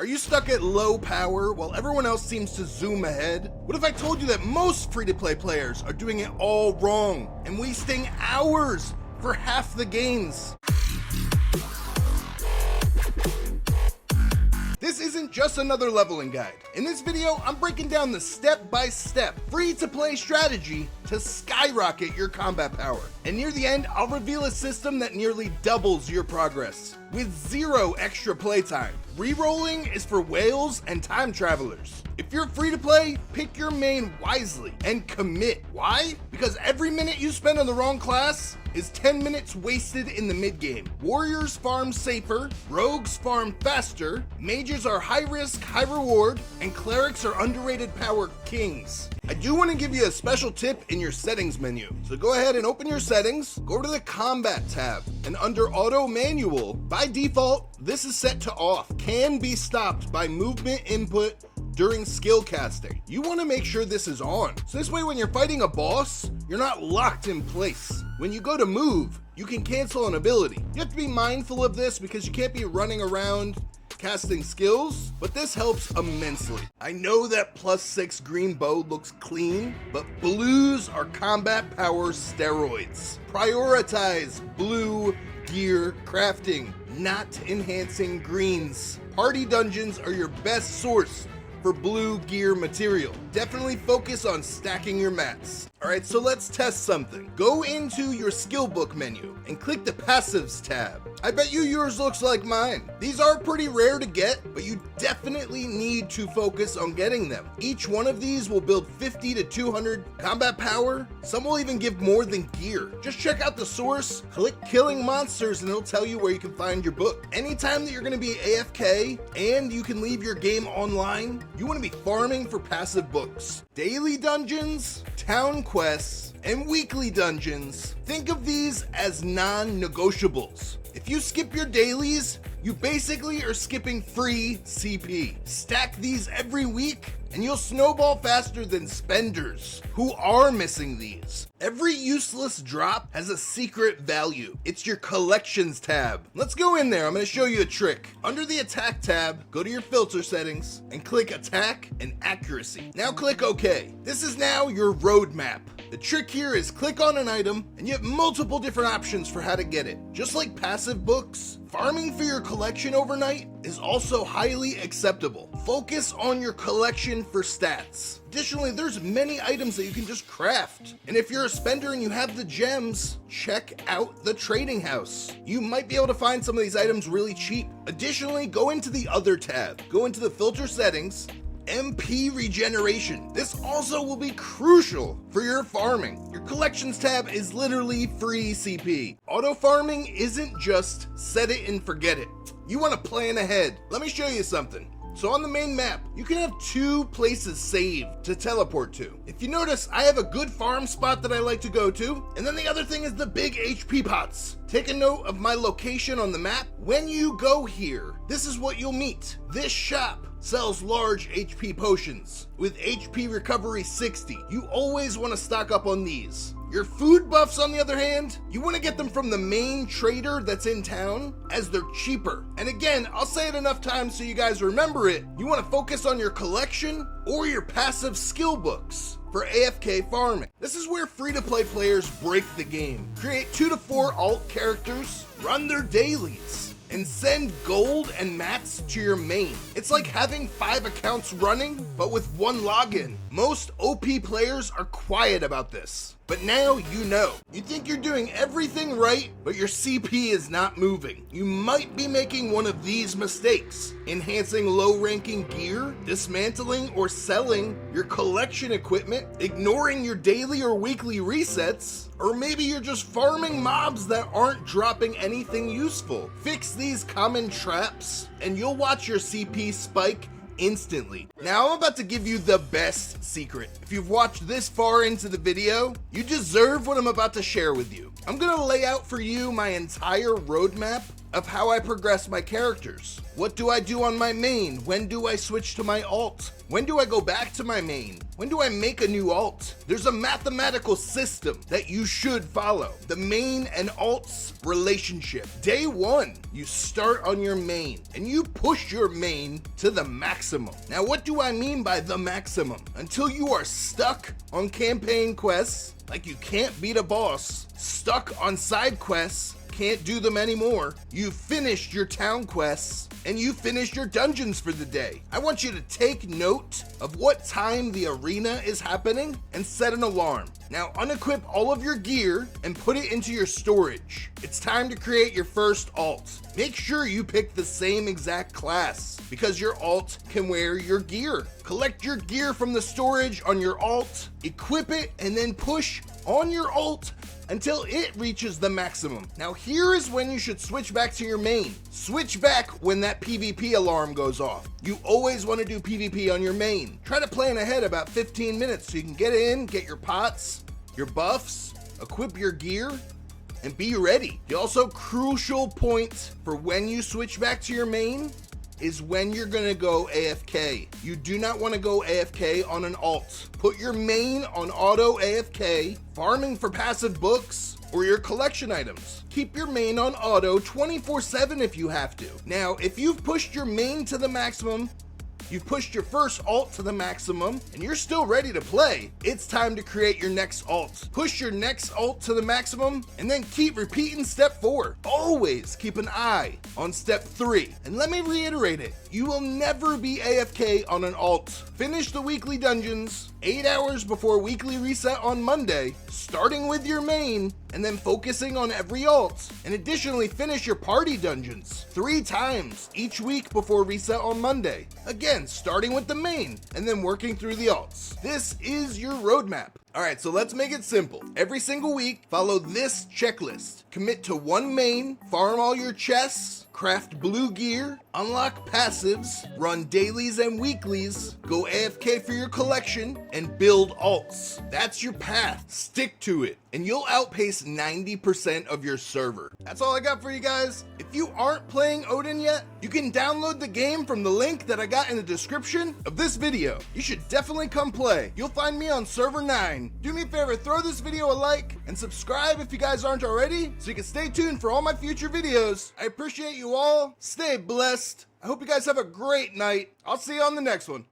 Are you stuck at low power while everyone else seems to zoom ahead? What if I told you that most free-to-play players are doing it all wrong and wasting hours for half the gains? This isn't just another leveling guide. In this video, I'm breaking down the step-by-step free-to-play strategy to skyrocket your combat power. And near the end, I'll reveal a system that nearly doubles your progress with zero extra playtime. Rerolling is for whales and time travelers. If you're free to play, pick your main wisely and commit. Why? Because every minute you spend on the wrong class is 10 minutes wasted in the mid-game. Warriors farm safer, rogues farm faster, mages are high risk, high reward, and clerics are underrated power kings. I do want to give you a special tip in your settings menu. So go ahead and open your settings, go to the combat tab, and under auto manual, by default, this is set to off. Can be stopped by movement input during skill casting. You want to make sure this is on. So this way when you're fighting a boss, you're not locked in place. When you go to move, you can cancel an ability. You have to be mindful of this because you can't be running around casting skills, but this helps immensely. I know that +6 green bow looks clean, but blues are combat power steroids. Prioritize blue gear crafting, not enhancing greens. Party dungeons are your best source for blue gear material. Definitely focus on stacking your mats. Alright, so let's test something. Go into your skill book menu and click the passives tab. I bet you yours looks like mine. These are pretty rare to get, but you definitely need to focus on getting them. Each one of these will build 50 to 200 combat power. Some will even give more than gear. Just check out the source, click killing monsters, and it'll tell you where you can find your book. Anytime that you're gonna be AFK and you can leave your game online, you wanna be farming for passive books. Daily dungeons, town quests, and weekly dungeons. Think of these as non-negotiables. If you skip your dailies, you basically are skipping free CP. Stack these every week and you'll snowball faster than spenders who are missing these. Every useless drop has a secret value. It's your collections tab. Let's go in there. I'm going to show you a trick. Under the attack tab, go to your filter settings and click attack and accuracy. Now click OK. This is now your roadmap. The trick here is click on an item and you have multiple different options for how to get it. Just like passive books, farming for your collection overnight is also highly acceptable. Focus on your collection for stats. Additionally, there's many items that you can just craft. And if you're a spender and you have the gems, check out the trading house. You might be able to find some of these items really cheap. Additionally, go into the other tab, go into the filter settings, MP regeneration. This also will be crucial for your farming. Your collections tab is literally free CP. Auto farming isn't just set it and forget it. You want to plan ahead. Let me show you something. So on the main map, you can have 2 places saved to teleport to. If you notice, I have a good farm spot that I like to go to, and then the other thing is the big HP pots. Take a note of my location on the map. When you go here, this is what you'll meet. This shop sells large HP potions with HP recovery 60. You always want to stock up on these. Your food buffs, on the other hand, you want to get them from the main trader that's in town, as they're cheaper. And again, I'll say it enough times so you guys remember it. You want to focus on your collection or your passive skill books for AFK farming. This is where free-to-play players break the game. Create 2 to 4 alt characters, run their dailies, and send gold and mats to your main. It's like having 5 accounts running, but with 1 login. Most OP players are quiet about this, but now you know. You think you're doing everything right, but your CP is not moving. You might be making one of these mistakes: enhancing low-ranking gear, dismantling or selling your collection equipment, ignoring your daily or weekly resets, or maybe you're just farming mobs that aren't dropping anything useful. Fix these common traps, and you'll watch your CP spike instantly. Now I'm about to give you the best secret. If you've watched this far into the video, you deserve what I'm about to share with you. I'm gonna lay out for you my entire roadmap of how I progress my characters. What do I do on my main? When do I switch to my alt? When do I go back to my main? When do I make a new alt? There's a mathematical system that you should follow. The main and alts relationship. Day 1, you start on your main and you push your main to the maximum. Now, what do I mean by the maximum? Until you are stuck on campaign quests, like you can't beat a boss, stuck on side quests, can't do them anymore, you finished your town quests, and you finished your dungeons for the day. I want you to take note of what time the arena is happening and set an alarm. Now unequip all of your gear and put it into your storage. It's time to create your first alt. Make sure you pick the same exact class because your alt can wear your gear. Collect your gear from the storage on your alt, equip it, and then push on your alt until it reaches the maximum. Now here is when you should switch back to your main. Switch back when that PvP alarm goes off. You always want to do PvP on your main. Try to plan ahead about 15 minutes so you can get in, get your pots, your buffs, equip your gear, and be ready. The also crucial point for when you switch back to your main is when you're gonna go AFK. You do not want to go AFK on an alt. Put your main on auto AFK, farming for passive books, or your collection items. Keep your main on auto 24/7 if you have to. Now, if you've pushed your main to the maximum, you've pushed your first alt to the maximum, and you're still ready to play, it's time to create your next alt. Push your next alt to the maximum, and then keep repeating step 4. Always keep an eye on step 3. And let me reiterate it, you will never be AFK on an alt. Finish the weekly dungeons 8 hours before weekly reset on Monday, starting with your main, and then focusing on every alt. And additionally, finish your party dungeons 3 times each week before reset on Monday. Again, starting with the main, and then working through the alts. This is your roadmap. Alright, so let's make it simple. Every single week, follow this checklist. Commit to one main, farm all your chests, craft blue gear, unlock passives, run dailies and weeklies, go AFK for your collection, and build alts. That's your path. Stick to it, and you'll outpace 90% of your server. That's all I got for you guys. If you aren't playing Odin yet, you can download the game from the link that I got in the description of this video. You should definitely come play. You'll find me on server 9. Do me a favor, throw this video a like, and subscribe if you guys aren't already, so you can stay tuned for all my future videos. I appreciate you all. Stay blessed. I hope you guys have a great night. I'll see you on the next one.